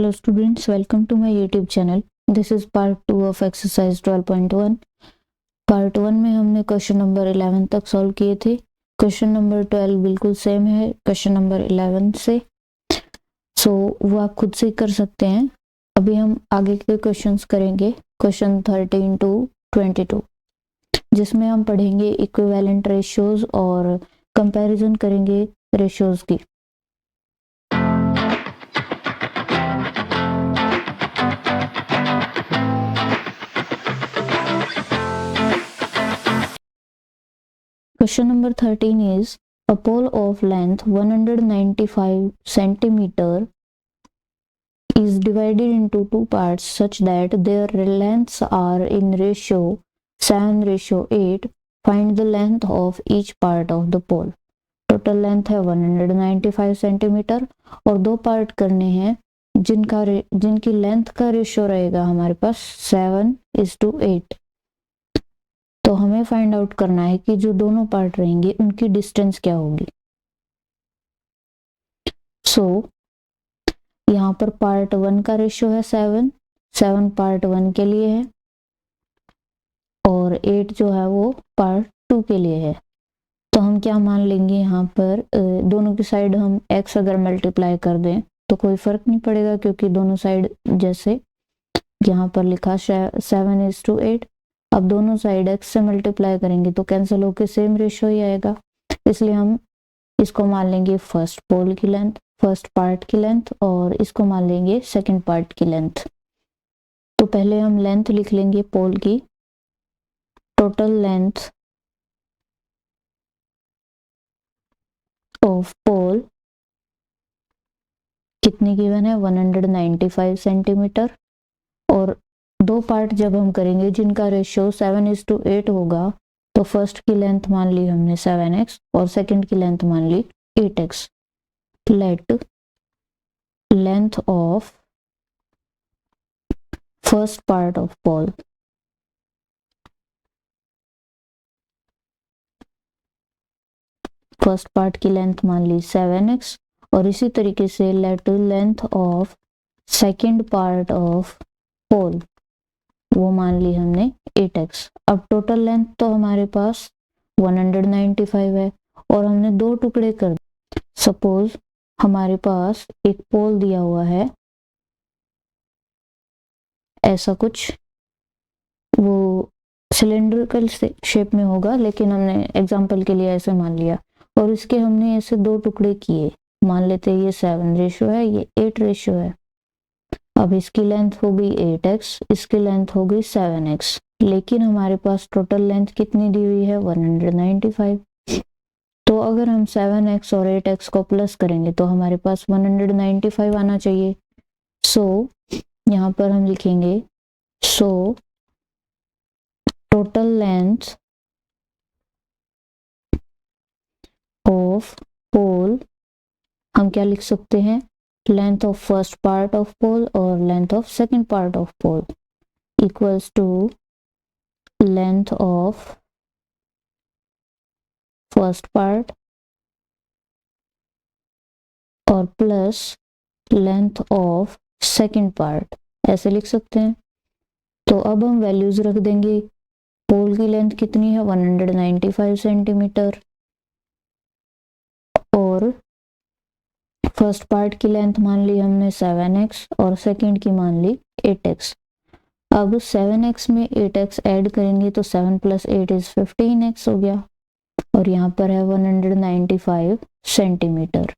Hello students, welcome to my YouTube channel. This is part 2 of exercise 12.1. Part 1 में हमने question number 11 तक solve किए थे. Question number 12 बिल्कुल सेम है क्वेश्चन नंबर 11 से, सो वो आप खुद से कर सकते हैं. अभी हम आगे के क्वेश्चंस करेंगे, क्वेश्चन 13 to 22, जिसमें हम पढ़ेंगे इक्विवेलेंट रेशियोज और कंपैरिजन करेंगे रेशियोज की. Question number 13 is a pole of length 195 centimeter is divided into two parts such that their lengths are in ratio 7:8. Find the length of each part of the pole. Total length है 195 centimetre और दो part करने हैं जिनकी length का ratio रहेगा हमारे पास 7:8. तो हमें फाइंड आउट करना है कि जो दोनों पार्ट रहेंगे उनकी डिस्टेंस क्या होगी. सो यहाँ पर पार्ट 1 का रेशियो है 7 पार्ट 1 के लिए है और 8 जो है वो पार्ट 2 के लिए है. तो हम क्या मान लेंगे, यहाँ पर दोनों की साइड हम x अगर मल्टीप्लाई कर दें तो कोई फर्क नहीं पड़ेगा, क्योंकि दोनों साइड जैसे यहाँ पर लिखा 7:8, अब दोनों साइड x से मल्टीप्लाई करेंगे तो कैंसिल होकर सेम रेशियो ही आएगा. इसलिए हम इसको मान लेंगे फर्स्ट पोल की लेंथ, फर्स्ट पार्ट की लेंथ, और इसको मान लेंगे सेकंड पार्ट की लेंथ. तो पहले हम लेंथ लिख लेंगे पोल की. टोटल लेंथ ऑफ पोल कितनी गिवन है 195 सेंटीमीटर, और दो पार्ट जब हम करेंगे जिनका रेशियो 7:8 होगा तो फर्स्ट की लेंथ मान ली हमने 7x और सेकंड की लेंथ मान ली 8x. Let length of first part of pole first part की लेंथ मान ली 7x और इसी तरीके से let length of second part of pole वो मान ली हमने 8x. अब टोटल लेंथ तो हमारे पास 195 है और हमने दो टुकड़े कर. सपोज हमारे पास एक पोल दिया हुआ है ऐसा कुछ, वो सिलेंड्रिकल शेप में होगा लेकिन हमने एग्जांपल के लिए ऐसे मान लिया, और इसके हमने ऐसे दो टुकड़े किए. मान लेते हैं ये 7 रेशियो है, ये 8 रेशियो है. अब इसकी लेंथ हो गई 8x, इसकी लेंथ हो गई 7x, लेकिन हमारे पास टोटल लेंथ कितनी दी हुई है 195. तो अगर हम 7x और 8x को प्लस करेंगे तो हमारे पास 195 आना चाहिए. सो यहाँ पर हम लिखेंगे so total length of pole, हम क्या लिख सकते हैं, length of first part of pole और length of second part of pole equals to length of first part और plus length of second part, ऐसे लिख सकते हैं. तो अब हम वैल्यूज रख देंगे. पोल की लेंथ कितनी है 195 सेंटीमीटर और फर्स्ट पार्ट की लेंथ मान ली हमने 7x और सेकंड की मान ली 8x. अब 7x में 8x ऐड करेंगे तो 7 + 8 = 15x हो गया और यहाँ पर है 195 सेंटीमीटर.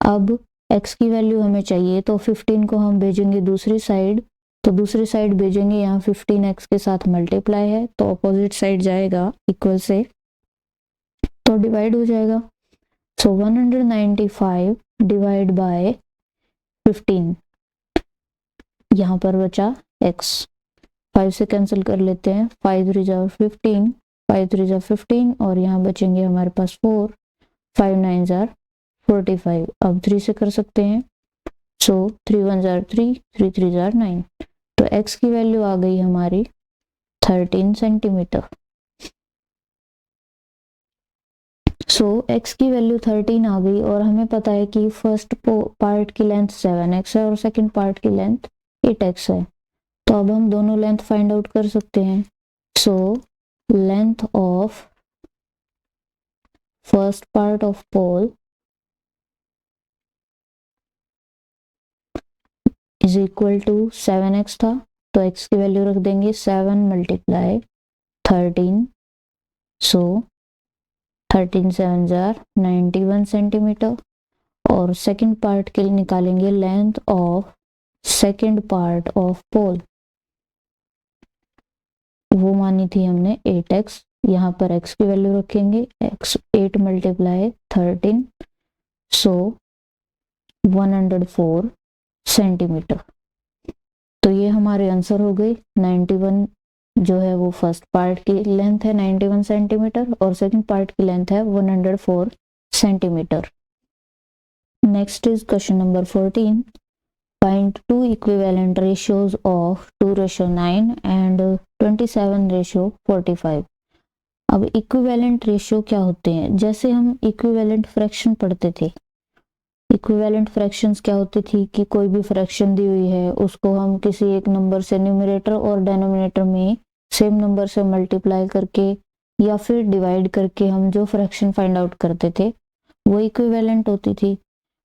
अब x की वैल्यू हमें चाहिए तो 15 को हम भेजेंगे दूसरी साइड, तो दूसरी साइड भेजेंगे, यहाँ 15x के साथ मल्टीप्लाई है तो अपोजिट साइड जाएगा इक्वल से, तो डिवाइड हो जाएगा. सो 195 डिवाइड बाय 15, यहाँ पर बचा x. 5 से कैंसिल कर लेते हैं, 5 3 = 15, 5 3 = 15 और यहाँ बचेंगे हमारे पास 4, 5 9 = 45. अब 3 से कर सकते हैं, सो 3 1 = 3, 3 3 = 9. तो x की वैल्यू आ गई हमारी 13 सेंटीमीटर. सो x की वैल्यू 13 आ गई और हमें पता है कि फर्स्ट पार्ट की लेंथ 7x है और सेकंड पार्ट की लेंथ 8x है। तो अब हम दोनों लेंथ फाइंड आउट कर सकते हैं। So length of first part of pole is equal to 7x था, तो x की वैल्यू रख देंगे 7 मल्टीप्लाई 13, सो 13 7 जार 91 सेंटीमीटर। और सेकंड पार्ट के लिए निकालेंगे length of second part of pole, वो मानी थी हमने 8x, यहाँ पर x की वैल्यू रखेंगे x 8 मल्टीप्लाई 13, सो 104 सेंटीमीटर। तो ये हमारे आंसर हो गई। 91 जो है वो फर्स्ट पार्ट की लेंथ है 91 सेंटीमीटर और सेकंड पार्ट की लेंथ है 104 centimetre. Next is question number 14। Find two equivalent ratios of 2:9 and 27:45। अब इक्विवेलेंट रेशियो क्या होते हैं? जैसे हम इक्विवेलेंट फ्रैक्शन पढ़ते थे, इक्विवेलेंट फ्रैक्शंस क्या होती थी कि कोई भी फ्रैक्शन दी हुई है उसको हम किसी एक नंबर से न्यूमरेटर और डिनोमिनेटर में सेम नंबर से मल्टीप्लाई करके या फिर डिवाइड करके हम जो फ्रैक्शन फाइंड आउट करते थे वो इक्विवेलेंट होती थी।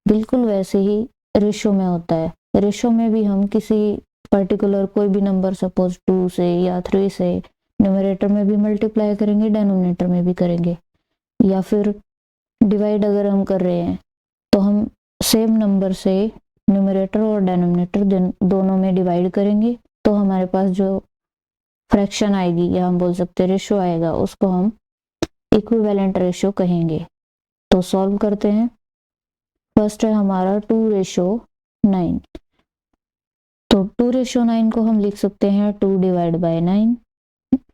बिल्कुल वैसे ही रेशियो में होता है। रेशियो में भी हम किसी पर्टिकुलर कोई भी नंबर सपोज 2 से या 3 से न्यूमरेटर में भी मल्टीप्लाई करेंगे, डिनोमिनेटर में भी करेंगे, या फिर डिवाइड अगर हम कर रहे हैं तो हम सेम नंबर से न्यूमरेटर और डिनोमिनेटर दोनों में डिवाइड करेंगे, तो हमारे पास जो फ्रैक्शन आएगी या हम बोल सकते हैं रेशियो आएगा उसको हम इक्विवेलेंट रेशियो कहेंगे। तो सॉल्व करते हैं। फर्स्ट है हमारा 2:9, तो 2:9 को हम लिख सकते हैं 2 डिवाइड बाय 9।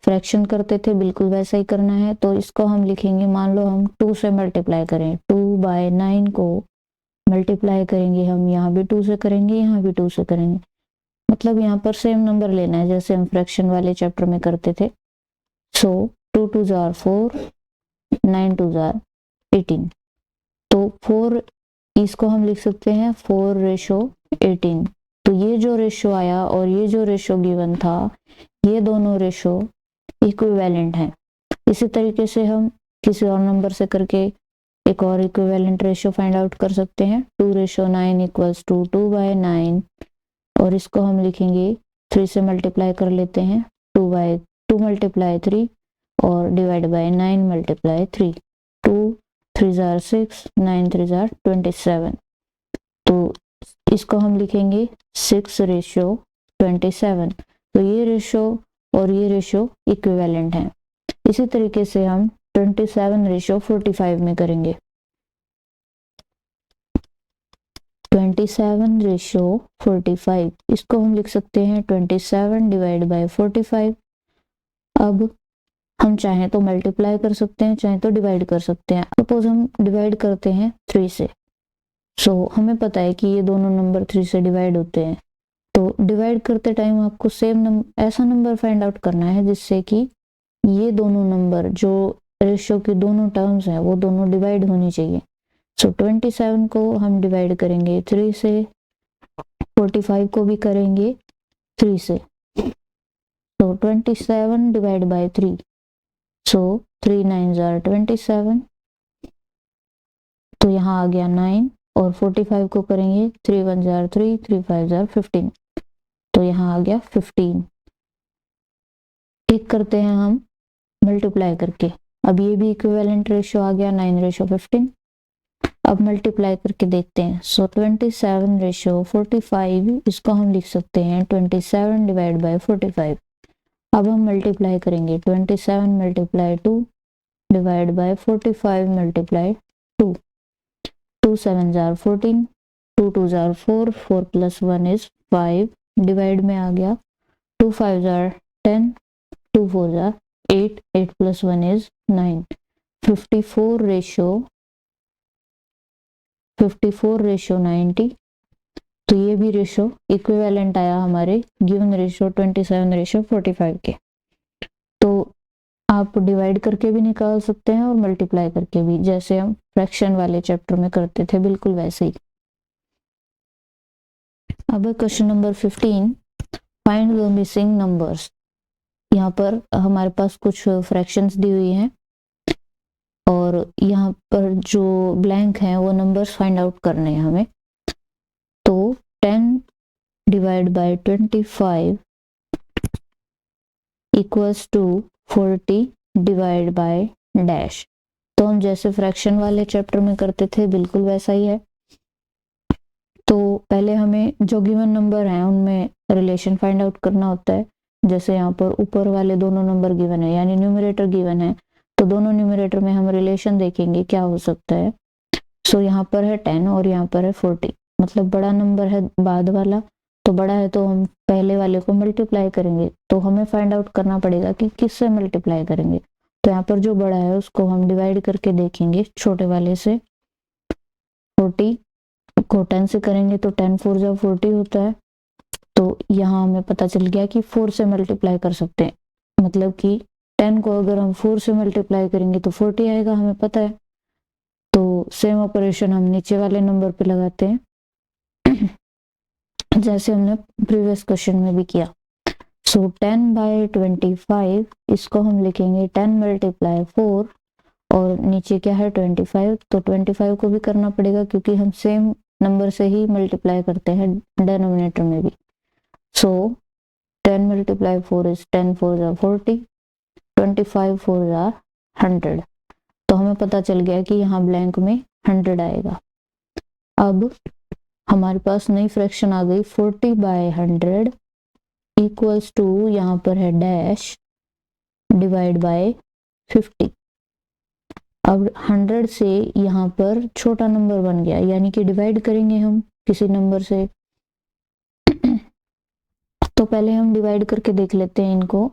फ्रैक्शन करते थे बिल्कुल वैसा ही करना है, तो इसको हम लिखेंगे, मान लो हम 2 से मल्टीप्लाई करें, 2/9 को मल्टीप्लाई करेंगे हम, यहाँ भी 2 से करेंगे, यहाँ भी 2 से करेंगे, मतलब यहाँ पर सेम नंबर लेना है जैसे हम फ्रैक्शन वाले चैप्टर में करते थे। सो 2 2 जार 4, 9 2 जार 18, तो 4 इसको हम लिख सकते हैं 4:18। तो ये जो रेशियो आया और ये जो रेशियो गिवन था, ये दोनों रेशियो इक्विवेलेंट हैं। इसी तरीके से हम किसी और नंबर से करके एक और इक्विवेलेंट रेशियो फाइंड आउट कर सकते हैं। 2:9 इक्वल्स टू 2/9, और इसको हम लिखेंगे 3 से मल्टीप्लाई कर लेते हैं, 2 मल्टीप्लाई 3 और divide by 9 multiply 3, 2 3 jar 6, 9 3 jar 27, तो इसको हम लिखेंगे 6:27। तो ये रेशियो और ये रेशियो इक्विवेलेंट हैं। इसी तरीके से हम 27:45 में करेंगे। 27:45 इसको हम लिख सकते हैं 27 डिवाइड बाय 45। अब हम चाहें तो मल्टीप्लाई कर सकते हैं, चाहे तो डिवाइड कर सकते हैं। सपोज हम डिवाइड करते हैं 3 से, सो हमें पता है कि ये दोनों नंबर 3 से डिवाइड होते हैं, तो डिवाइड करते टाइम आपको सेम ऐसा नंबर फाइंड आउट करना है जिससे कि ये दोनों नंबर जो रेशियो की दोनों टर्म्स हैं वो दोनों डिवाइड होनी चाहिए। सो 27 को हम डिवाइड करेंगे 3 से, 45 को भी करेंगे 3 से, तो 27 डिवाइड बाय 3, सो 3 9 जार 27, तो यहाँ आ गया 9, और 45 को करेंगे 3 1 जार 3, 3 5 जार 15, तो यहाँ आ गया 15। एक करते हैं हम मल्टीप्लाई करके, अब ये भी इक्विवेलेंट रेशियो आ गया 9:15। अब मल्टीप्लाई करके देखते हैं। सो 27:45 इसको हम लिख सकते हैं 27 डिवाइड बाय 45। अब हम मल्टीप्लाई करेंगे 27 multiply 2 divide by 45 multiply 2, 2 7 jar 14, 2 2 jar 4, 4 + 1 is 5, divide में आ गया 2 5 जार 10, 2 4 जार 8, 8 + 1 इज 9, 54:90। तो ये भी रेशियो इक्विवेलेंट आया हमारे गिवन रेशियो 27:45 के। तो आप डिवाइड करके भी निकाल सकते हैं और मल्टीप्लाई करके भी, जैसे हम फ्रैक्शन वाले चैप्टर में करते थे, बिल्कुल वैसे ही। अब question number 15, find the missing numbers. यहाँ पर हमारे पास कुछ फ्रैक्शंस दी हुई हैं और यहाँ पर जो ब्लैंक हैं वो नंबर्स फाइंड आउट करने हैं हमें। तो 10 divide by 25 equals to 40 divide by dash. तो हम जैसे फ्रैक्शन वाले चैप्टर में करते थे बिल्कुल वैसा ही है। तो पहले हमें जो गिवन नंबर हैं उनमें रिलेशन फाइंड आउट करना होता है। जैसे यहाँ पर ऊपर वाले दोनों नंबर गिवन है, यानी न्यूमरेटर गिवन है, तो दोनों न्यूमरेटर में हम रिलेशन देखेंगे क्या हो सकता है। सो यहाँ पर है 10 और यहाँ पर है 40, मतलब बड़ा नंबर है बाद वाला, तो बड़ा है तो हम पहले वाले को मल्टीप्लाई करेंगे। तो हमें फाइंड आउट करना पड़ेगा कि किससे मल्टीप्लाई करेंगे। तो यहाँ पर जो बड़ा है उसको हम डिवाइड करके देखेंगे छोटे वाले से। 40 को 10 से करेंगे तो 10 4 जा 40 होता है। तो यहाँ हमें पता चल गया कि 4 से मल्टीप्लाई कर सकते हैं, मतलब कि 10 को अगर हम 4 से मल्टीप्लाई करेंगे तो 40 आएगा, हमें पता है। तो सेम ऑपरेशन हम नीचे वाले नंबर पे लगाते हैं जैसे हमने प्रीवियस क्वेश्चन में भी किया। सो 10 बाय 25, इसको हम लिखेंगे 10 मल्टीप्लाई 4 और नीचे क्या है 25, तो 25 को भी करना पड़ेगा क्योंकि हम सेम नंबर से ही मल्टीप्लाई करते हैं डिनोमिनेटर में भी। सो 10 मल्टीप्लाई 4 इज 10 4 जा 40, 25 4 जा 100। तो हमें पता चल गया कि यहाँ ब्लैंक में 100 आएगा। अब हमारे पास नई फ्रैक्शन आ गई 40 बाय 100 इक्वल्स टू, यहाँ पर है डैश डिवाइड बाय 50। अब 100 से यहाँ पर छोटा नंबर बन गया, यानी कि डिवाइड करेंगे हम किसी नंबर से। तो पहले हम डिवाइड करके देख लेते हैं इनको।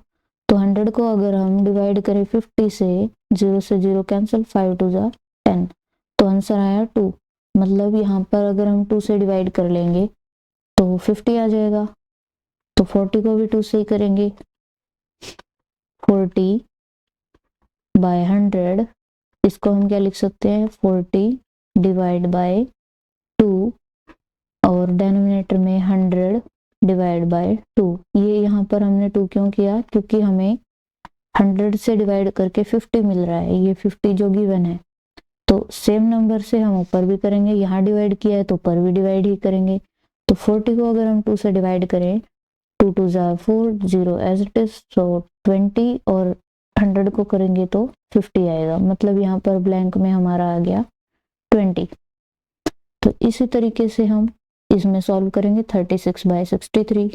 तो 100 को अगर हम डिवाइड करें 50 से 0 कैंसिल, 5 2 जा 10, तो आंसर आया 2। मतलब यहाँ पर अगर हम 2 से डिवाइड कर लेंगे तो 50 आ जाएगा। तो 40 को भी 2 से ही करेंगे। 40 बाय 100, इसको हम क्या लिख सकते हैं 40 डिवाइड बाय 2 और डिनोमिनेटर में 100 डिवाइड बाय 2। ये यहाँ पर हमने 2 क्यों किया, क्योंकि हमें 100 से डिवाइड करके 50 मिल रहा है, ये 50 जो गिवन है। तो सेम नंबर से हम ऊपर भी करेंगे, यहाँ डिवाइड किया है तो ऊपर भी डिवाइड ही करेंगे। तो 40 को अगर हम 2 से डिवाइड करें, 2 2 जा 4, 0 एज इट इज, सो 20, और 100 को करेंगे तो 50 आएगा। मतलब यहाँ पर ब्लैंक में हमारा आ गया 20। तो इसी तरीके से हम इसमें सॉल्व करेंगे 36 बाय 63।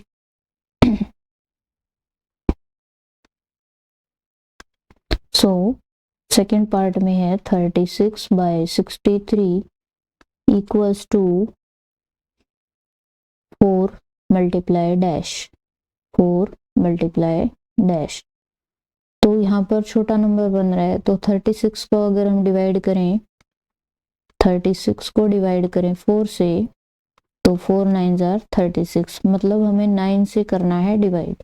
सो सेकेंड पार्ट में है 36 by 63 equals to 4 multiply dash, 4 multiply dash. तो यहाँ पर छोटा नंबर बन रहा है, तो 36 को अगर हम डिवाइड करें, 36 को डिवाइड करें 4 से, तो 4 9 जार 36, मतलब हमें 9 से करना है डिवाइड।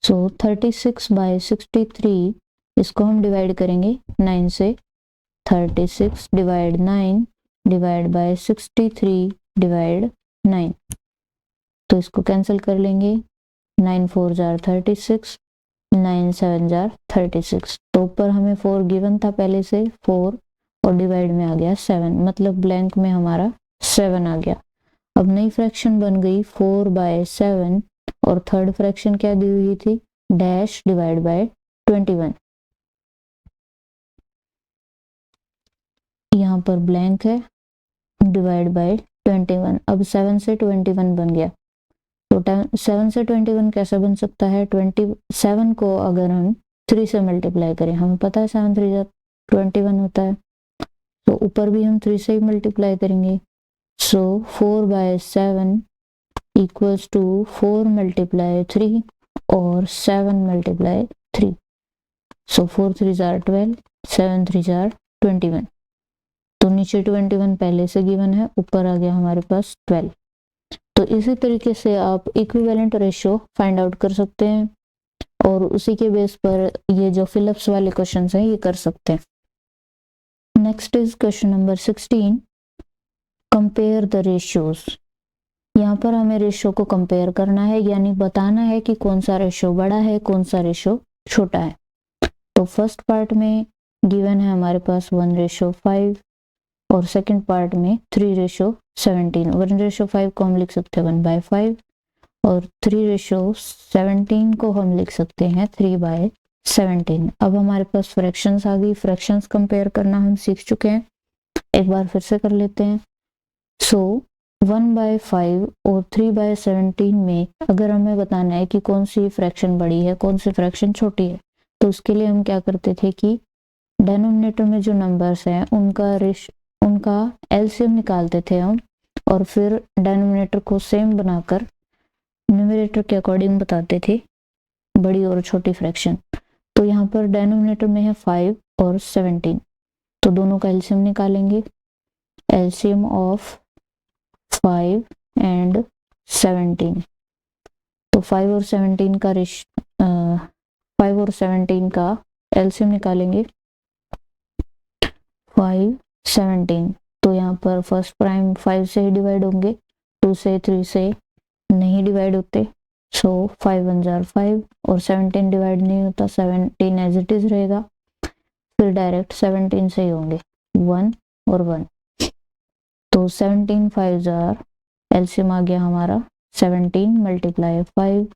सो 36 बाय 63, इसको हम डिवाइड करेंगे 9 से। 36 डिवाइड 9 डिवाइड बाय 63 डिवाइड 9, तो इसको कैंसिल कर लेंगे। 9 4 जार 36, 9 7 जार 36। तो ऊपर हमें 4 गिवन था पहले से 4 और डिवाइड में आ गया 7, मतलब ब्लैंक में हमारा 7 आ गया। अब नई फ्रैक्शन बन गई 4 बाय 7 और थर्ड फ्रैक्शन क्या दी हुई थी, डैश डिवाइड बाय 21। यहाँ पर ब्लैंक है, डिवाइड बाय 21। अब 7 से 21 बन गया। तो 7 से 21 कैसे बन सकता है, 27 को अगर हम 3 से मल्टीप्लाई करें, हमें पता है 7 3 जा 21 होता है, तो ऊपर भी हम 3 से ही मल्टीप्लाई करेंगे। सो 4 बाय 7 इक्वल्स टू 4 मल्टीप्लाई 3 और 7 मल्टीप्लाई 3। सो 4 3 जार 12, 7 3 जार 21। तो नीचे 21 पहले से गिवन है, ऊपर आ गया हमारे पास 12। तो इसी तरीके से आप इक्विवेलेंट रेशियो फाइंड आउट कर सकते हैं। और उसी के बेस पर ये जो फिलिप्स वाले क्वेश्चन हैं ये कर सकते हैं। Next is question number 16, compare the ratios. यहाँ पर हमें रेशियो को कंपेयर करना है, यानी बताना है कि कौन सा रेशियो बड़ा है, कौन सा रेशियो छोटा है। तो फर्स्ट पार्ट में गिवन है हमारे पास 1:5 और सेकंड पार्ट में 3:17। 1:5 को हम लिख सकते हैं 1/5 और 3:17 को हम लिख सकते हैं 3/17। अब हमारे पास फ्रैक्शंस आ गई, फ्रैक्शंस कंपेयर करना हम सीख चुके हैं, एक बार फिर से कर लेते हैं। सो 1/5 और 3/17 में अगर हमें बताना है कि कौन सी फ्रैक्शन बड़ी है, कौन सी फ्रैक्शन छोटी है, तो उसके लिए हम क्या करते थे कि डिनोमिनेटर में जो नंबर्स हैं उनका एलसीएम निकालते थे हम, और फिर डिनोमिनेटर को सेम बनाकर न्यूमरेटर के अकॉर्डिंग बताते थे बड़ी और छोटी फ्रैक्शन। तो यहाँ पर डिनोमिनेटर में है 5 और 17, तो दोनों का एलसीएम निकालेंगे। एलसीएम ऑफ 5 एंड 17, तो 5 और 17 का एलसीएम निकालेंगे। 5, 17, तो यहाँ पर फर्स्ट प्राइम 5 से ही डिवाइड होंगे, 2 से 3 से नहीं डिवाइड होते। सो 5 1 जार 5 और 17 डिवाइड नहीं होता, 17 एज इट इज रहेगा। फिर डायरेक्ट 17 से ही होंगे 1 और 1, तो 17 5 जार एलसीएम आ गया हमारा 17 × 5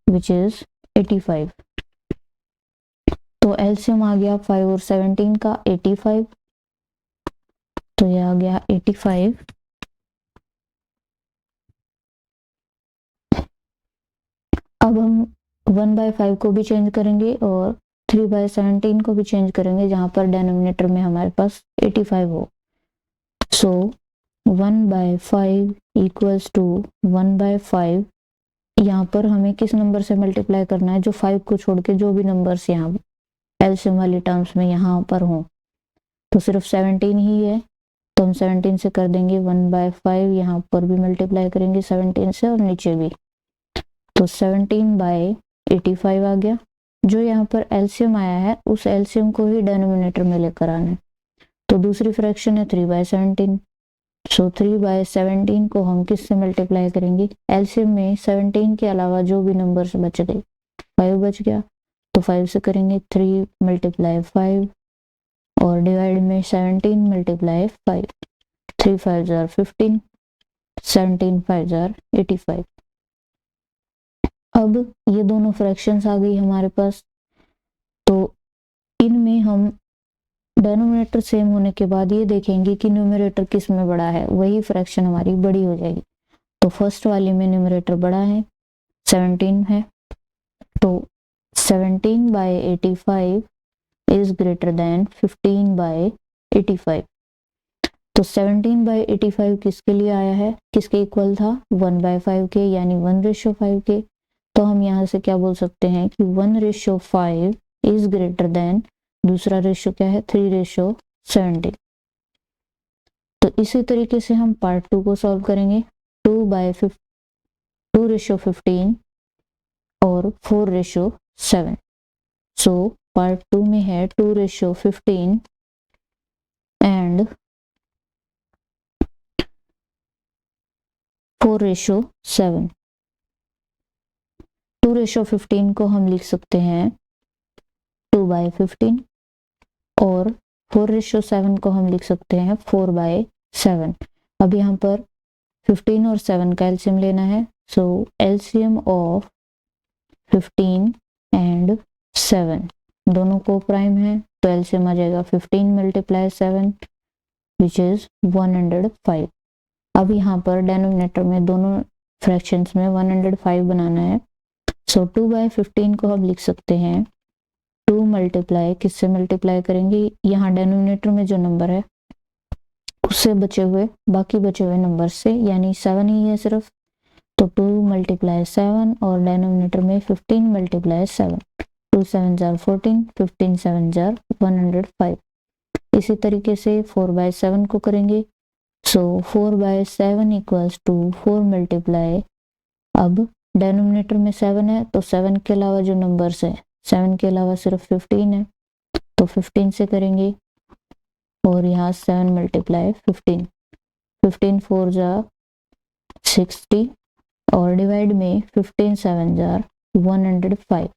विच इज 85। तो एलसीएम आ गया 5 और 17 का 85, तो यह आ गया 85। अब हम 1/5 को भी चेंज करेंगे और 3/17 को भी चेंज करेंगे, जहां पर डिनोमिनेटर में हमारे पास 85 हो। सो 1/5 इक्वल्स टू 1/5, यहाँ पर हमें किस नंबर से मल्टीप्लाई करना है, जो 5 को छोड़ के जो भी नंबर्स यहाँ एलसीएम वाली टर्म्स में यहाँ पर हो। तो सिर्फ 17 ही है, तो हम 17 से कर देंगे 1/5, यहाँ पर भी मल्टीप्लाई करेंगे 17 से और नीचे भी, तो 17/85 आ गया। जो यहाँ पर एलसीएम आया है उस एलसीएम को ही डिनोमिनेटर में लेकर आना है। तो दूसरी फ्रैक्शन है 3/17, सो 3/17 को हम किससे मल्टीप्लाई करेंगे, एलसीएम में 17 के अलावा जो भी नंबर्स बच गए, 5 बच गया तो 5 से करेंगे 3 × 5 और डिवाइड में 17 × 5, 3 5 जार 15, 17 5 जार 85। अब ये दोनों फ्रैक्शंस आ गई हमारे पास, तो इनमें हम डिनोमिनेटर सेम होने के बाद ये देखेंगे कि न्यूमरेटर किस में बड़ा है, वही फ्रैक्शन हमारी बड़ी हो जाएगी। तो फर्स्ट वाली में न्यूमरेटर बड़ा है, 17 है, तो 17/85 इज ग्रेटर देन 15/85। तो 17/85 किसके लिए आया है, किसके इक्वल था, 1/5 के, यानी 1:5 के। तो हम यहाँ से क्या बोल सकते हैं कि 1:5 इज ग्रेटर देन, दूसरा रेशियो क्या है, 3:17। तो इसी तरीके से हम पार्ट 2 को सॉल्व करेंगे। 2:15 और 4:7। सो पार्ट 2 में है 2:15 एंड 4:7। 2:15 को हम लिख सकते हैं 2/15 और 4:7 को हम लिख सकते हैं 4/7। अब यहाँ पर 15 और 7 का एलसीएम लेना है, सो एलसीएम ऑफ 15 एंड 7 दोनों को प्राइम है, तो एलसीएम आ जाएगा 15 × 7 विच इज 105। अब यहाँ पर डिनोमिनेटर में दोनों फ्रैक्शंस में 105 बनाना है, सो 2/15 को हम लिख सकते हैं 2 × किससे मल्टीप्लाई करेंगे, यहाँ डिनोमिनेटर में जो नंबर है उससे बचे हुए बाकी बचे हुए नंबर से, यानी 7 ही है सिर्फ, तो 2 × 7 और डिनोमिनेटर में 15 × 7, 2 7 जार 14, 15 7 जार 105। इसी तरीके से 4/7 को करेंगे, सो 4/7 इक्वल्स टू 4 × अब डेनोमिनेटर में 7 है तो 7 के अलावा जो नंबर्स है 7 के अलावा सिर्फ 15 है तो 15 से करेंगे और यहाँ 7 मल्टीप्लाई 15, 15 4 जा 60 और डिवाइड में 15 7 जा 105।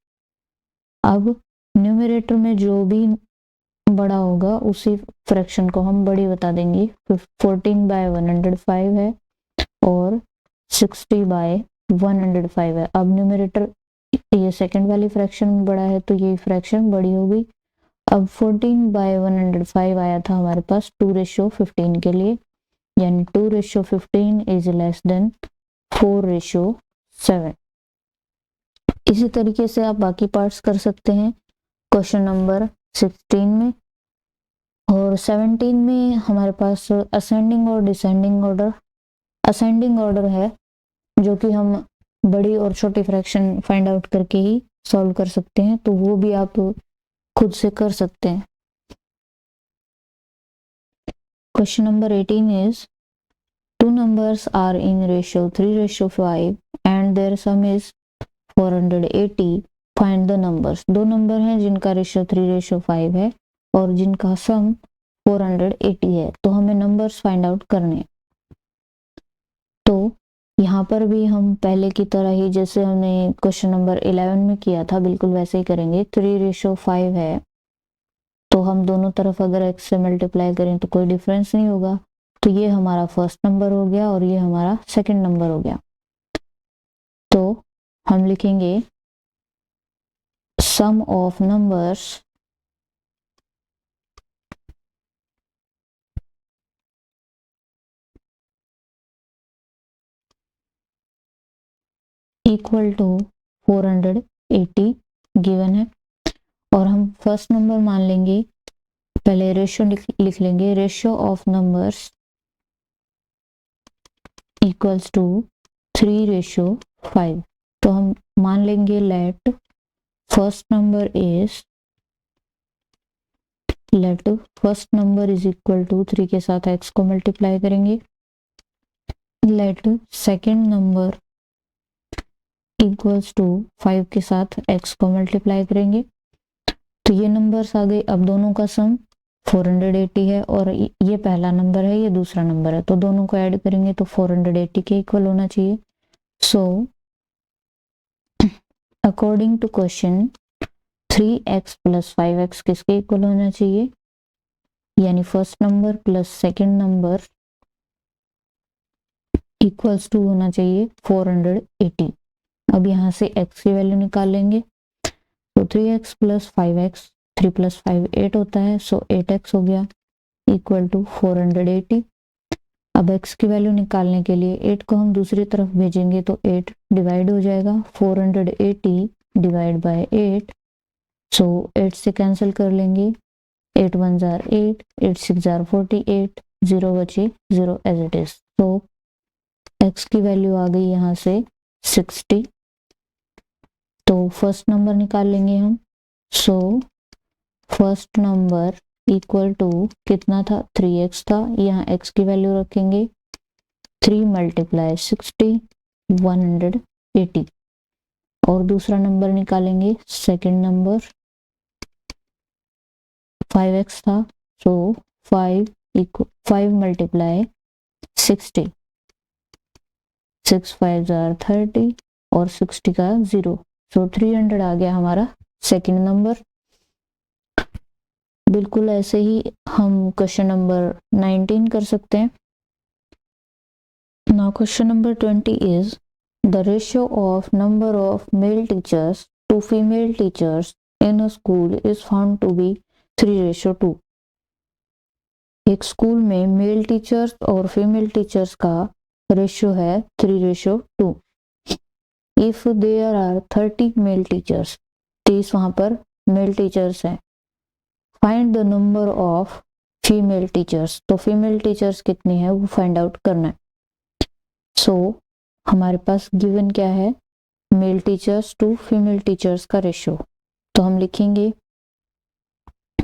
अब न्यूमरेटर में जो भी बड़ा होगा उसी फ्रैक्शन को हम बड़ी बता देंगे। 14/105 है और 60/105 है। अब न्यूमरेटर ये सेकंड वाली फ्रैक्शन में बड़ा है तो ये फ्रैक्शन बड़ी हो गई। अब 14/105 आया था हमारे पास 2:15 के लिए, यानी 2:15 इज लेस देन 4:7। इसी तरीके से आप बाकी पार्ट्स कर सकते हैं क्वेश्चन नंबर 16 में। और 17 में हमारे पास असेंडिंग और डिसेंडिंग ऑर्डर, असेंडिंग ऑर्डर है जो कि हम बड़ी और छोटी फ्रैक्शन फाइंड आउट करके ही सॉल्व कर सकते हैं, तो वो भी आप खुद से कर सकते हैं। Question number 18 is two numbers are in ratio 3:5 and their sum is 480, find the numbers। दो नंबर हैं जिनका रेशियो 3:5 है और जिनका सम 480 है, तो हमें नंबर्स फाइंड आउट करने हैं। तो यहाँ पर भी हम पहले की तरह ही जैसे हमने क्वेश्चन नंबर 11 में किया था बिल्कुल वैसे ही करेंगे। 3:5 है तो हम दोनों तरफ अगर x से मल्टीप्लाई करें तो कोई डिफरेंस नहीं होगा, तो ये हमारा फर्स्ट नंबर हो गया और ये हमारा सेकंड नंबर हो गया। तो हम लिखेंगे sum of numbers equal to 480 given है और हम फर्स्ट नंबर मान लेंगे। पहले रेशियो लिख लेंगे, ratio of numbers equals to 3:5। तो हम मान लेंगे let first number is equal to 3 के साथ x को मल्टीप्लाई करेंगे। Let second number equals to 5 के साथ x को मल्टीप्लाई करेंगे। तो ये नंबर्स आ गए। अब दोनों का सम 480 है और ये पहला नंबर है, ये दूसरा नंबर है, तो दोनों को ऐड करेंगे तो 480 के इक्वल होना चाहिए। So according to question 3x + 5x किसके इक्वल होना चाहिए, यानी first number plus second number equals to होना चाहिए 480। अब यहाँ से x की वैल्यू निकाल लेंगे तो 3x + 5x, 3 + 5 8 होता है, सो 8x हो गया इक्वल टू 480। अब x की वैल्यू निकालने के लिए 8 को हम दूसरी तरफ भेजेंगे तो 8 डिवाइड हो जाएगा, 480 डिवाइड बाय 8, सो 8 से कैंसिल कर लेंगे, 8 1 जार 8, 8 6 जार 48, 0 बचे 0 एज इट इज। तो x की वैल्यू आ गई यहाँ से 60। तो फर्स्ट नंबर निकाल लेंगे हम। So first number equal to कितना था, 3x था, यहाँ x की वैल्यू रखेंगे 3 × 60 180। और दूसरा नंबर निकालेंगे, सेकंड नंबर 5x था, सो 5 × 60, 6 5 जार 30 और 60 का 0, सो 300 आ गया हमारा सेकंड नंबर। बिल्कुल ऐसे ही हम क्वेश्चन नंबर 19 कर सकते हैं। Now question number 20 is the ratio of number of male teachers to female teachers in a school is found to be 3:2। एक स्कूल में मेल टीचर्स और फीमेल टीचर्स का रेशियो है 3:2। If there are 30 male teachers, 30 वहां पर male teachers हैं, find the number of female teachers, तो female teachers कितनी है वो फाइंड आउट करना है। सो हमारे पास गिवन क्या है, male teachers to female teachers का रेशियो, तो हम लिखेंगे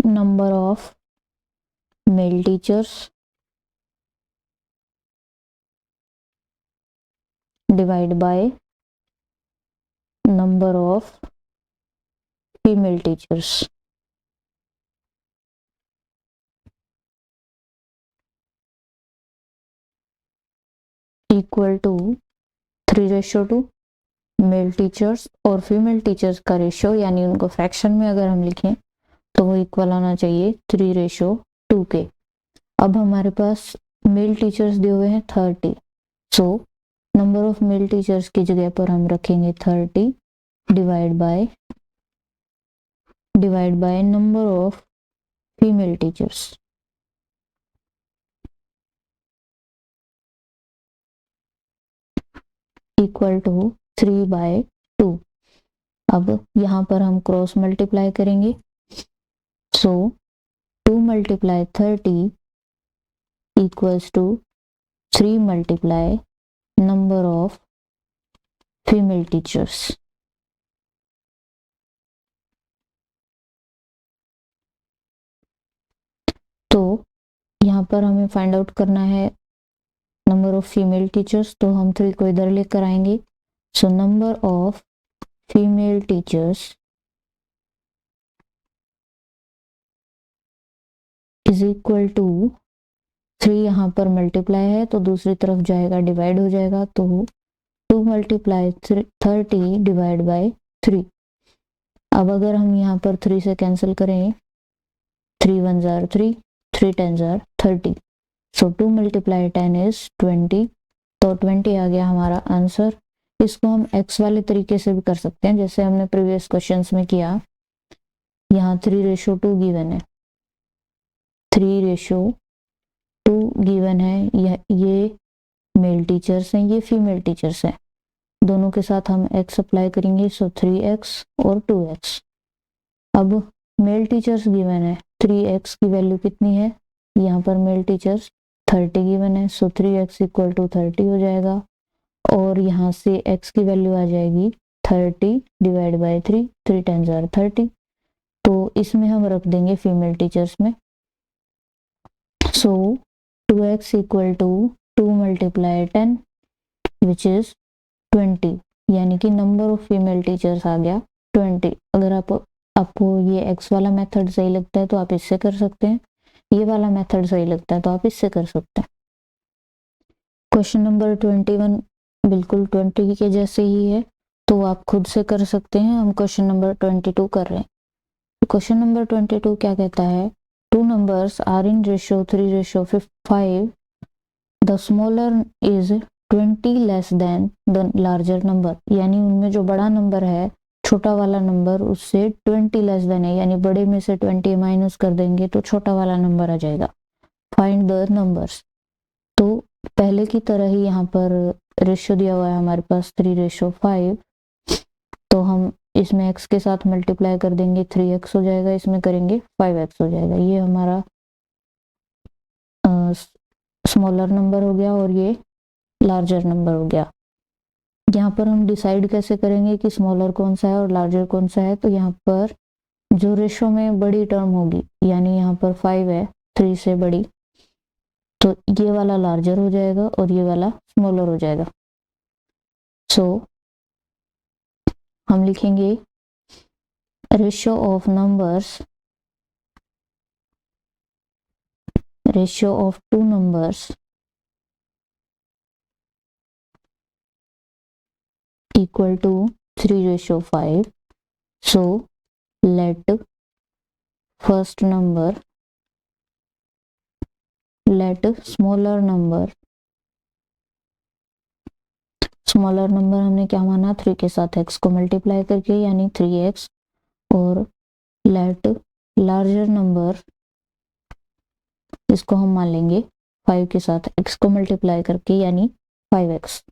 number of male teachers divide by number of female teachers equal to 3:2 male teachers और फीमेल टीचर्स का रेशियो, यानी उनको फ्रैक्शन में अगर हम लिखें तो वो इक्वल आना चाहिए 3:2 के। अब हमारे पास मेल टीचर्स दिए हुए हैं 30, so number of male teachers की जगह पर हम रखेंगे 30 divide by number of female teachers equal to 3/2। अब यहाँ पर हम क्रॉस मल्टीप्लाई करेंगे, so 2 × 30 equals to 3 × number of female teachers. तो यहाँ पर हमें फाइंड आउट करना है नंबर ऑफ फीमेल टीचर्स, तो हम 3 को इधर लेकर आएंगे, so number of female teachers is equal to 3, यहाँ पर मल्टीप्लाई है तो दूसरी तरफ जाएगा डिवाइड हो जाएगा, तो 2 × 30 डिवाइड बाय 3। अब अगर हम यहाँ पर 3 से कैंसिल करें, 3 1 जार 3, 3 10 जार 30, सो 2 × 10 इज 20, तो 20 आ गया हमारा आंसर। इसको हम x वाले तरीके से भी कर सकते हैं, जैसे हमने प्रीवियस क्वेश्चंस में किया। यहाँ 3:2 गिवन है, 3:2 गिवन है, ये मेल टीचर्स हैं, ये फीमेल टीचर्स हैं, दोनों के साथ हम x अप्लाई करेंगे, सो 3x और 2x। अब मेल टीचर्स गिवन है, 3x की वैल्यू कितनी है, यहाँ पर मेल टीचर्स 30 गिवन है, सो 3x इक्वल टू 30 हो जाएगा, और यहाँ से x की वैल्यू आ जाएगी 30 डिवाइड बाय 3, 3 10 जार 30, तो इसमें हम रख देंगे फीमेल टीचर्स में, so 2x equal to 2 × 10 which is 20, यानी कि नंबर ऑफ फीमेल टीचर्स आ गया 20। अगर आपको ये x वाला मेथड सही लगता है तो आप इससे कर सकते हैं, ये वाला मेथड सही लगता है तो आप इससे कर सकते हैं। क्वेश्चन नंबर 21 बिल्कुल 20 के जैसे ही है, तो आप खुद से कर सकते हैं। हम क्वेश्चन नंबर 22 कर रहे हैं। क्वेश्चन नंबर 22 क्या कहता है, 2 numbers are in ratio 3:5, the smaller is 20 less than the larger number, यानी उनमें जो बड़ा नंबर है, छोटा वाला नंबर उससे 20 लेस देन है, यानी बड़े में से 20 माइनस कर देंगे तो छोटा वाला नंबर आ जाएगा। फाइंड द नंबर्स, तो पहले की तरह ही यहाँ पर रेशियो दिया हुआ है हमारे पास 3:5, तो हम इसमें x के साथ मल्टीप्लाई कर देंगे, 3x हो जाएगा, इसमें करेंगे 5x हो जाएगा। ये हमारा स्मॉलर नंबर हो गया और ये लार्जर नंबर हो गया। यहाँ पर हम डिसाइड कैसे करेंगे कि स्मॉलर कौन सा है और लार्जर कौन सा है, तो यहाँ पर जो रेशो में बड़ी टर्म होगी, यानी यहाँ पर 5 है 3 से बड़ी, तो ये वाला लार्जर हो जाएगा और ये वाला स्मॉलर हो जाएगा। सो हम लिखेंगे ratio of numbers, ratio of 2 numbers equal to 3:5. So let first number, let smaller number हमने क्या माना, 3 के साथ x को मल्टीप्लाई करके, यानी 3x, और let larger number, इसको हम मान लेंगे 5 के साथ x को मल्टीप्लाई करके, यानी 5x।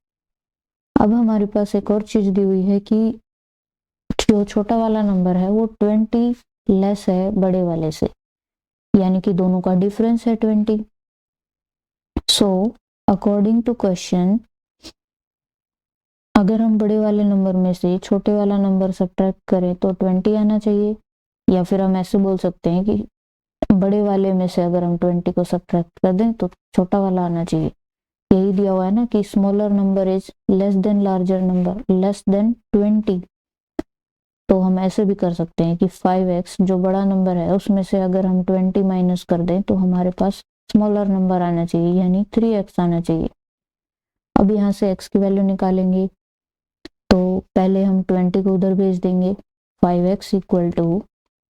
अब हमारे पास एक और चीज दी हुई है कि जो छोटा वाला नंबर है वो 20 लेस है बड़े वाले से, यानी कि दोनों का डिफरेंस है 20। सो अकॉर्डिंग टू क्वेश्चन, अगर हम बड़े वाले नंबर में से छोटे वाला नंबर सब्ट्रैक्ट करें तो 20 आना चाहिए, या फिर हम ऐसे बोल सकते हैं कि बड़े वाले में से अगर हम 20 को सब्ट्रैक्ट कर दें तो छोटा वाला आना चाहिए। यही दिया हुआ है ना कि smaller number is less than larger number, less than 20, हम ऐसे भी कर सकते हैं कि 5x जो बड़ा नंबर है उसमें से अगर हम 20 माइनस कर दें तो हमारे पास स्मॉलर नंबर आना चाहिए, यानी 3x आना चाहिए। अब यहाँ से x की वैल्यू निकालेंगे तो पहले हम 20 को उधर भेज देंगे, 5x इक्वल टू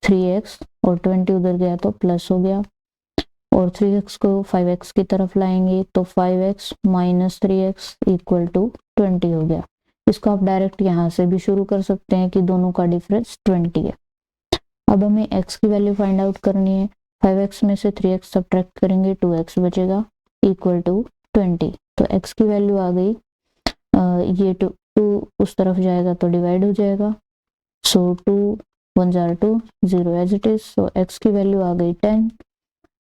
3x, और 20 उधर गया तो प्लस हो गया, और 3x को 5x की तरफ लाएंगे तो 5x minus 3x equal to 20 हो गया। इसको आप डायरेक्ट यहाँ से भी शुरू कर सकते हैं कि दोनों का डिफरेंस 20 है। अब हमें x की वैल्यू फाइंड आउट करनी है। 5x में से 3x सब्ट्रैक्ट करेंगे, 2x बचेगा इक्वल टू 20। तो x की वैल्यू आ गई, ये 2 उस तरफ जाएगा तो डिवाइड हो जाएगा, सो 2 1 जार 2 0 as it is. So x की वैल्यू आ गई 10।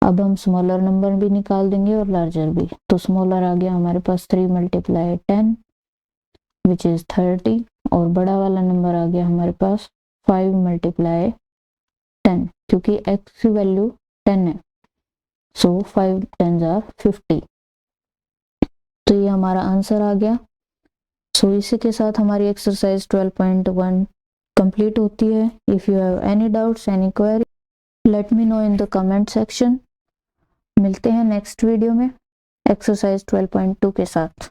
अब हम स्मॉलर नंबर भी निकाल देंगे और लार्जर भी, तो स्मॉलर आ गया हमारे पास 3 मल्टीप्लाई 10 विच इज 30, और बड़ा वाला नंबर आ गया हमारे पास 5 मल्टीप्लाई 10, क्योंकि x की वैल्यू 10 है, सो 5 10 जार 50। तो ये हमारा आंसर आ गया। सो इसी के साथ हमारी एक्सरसाइज 12.1 कंप्लीट होती है। If you have any doubts, any query, let me know in the comment section. मिलते हैं नेक्स्ट वीडियो में एक्सरसाइज 12.2 के साथ।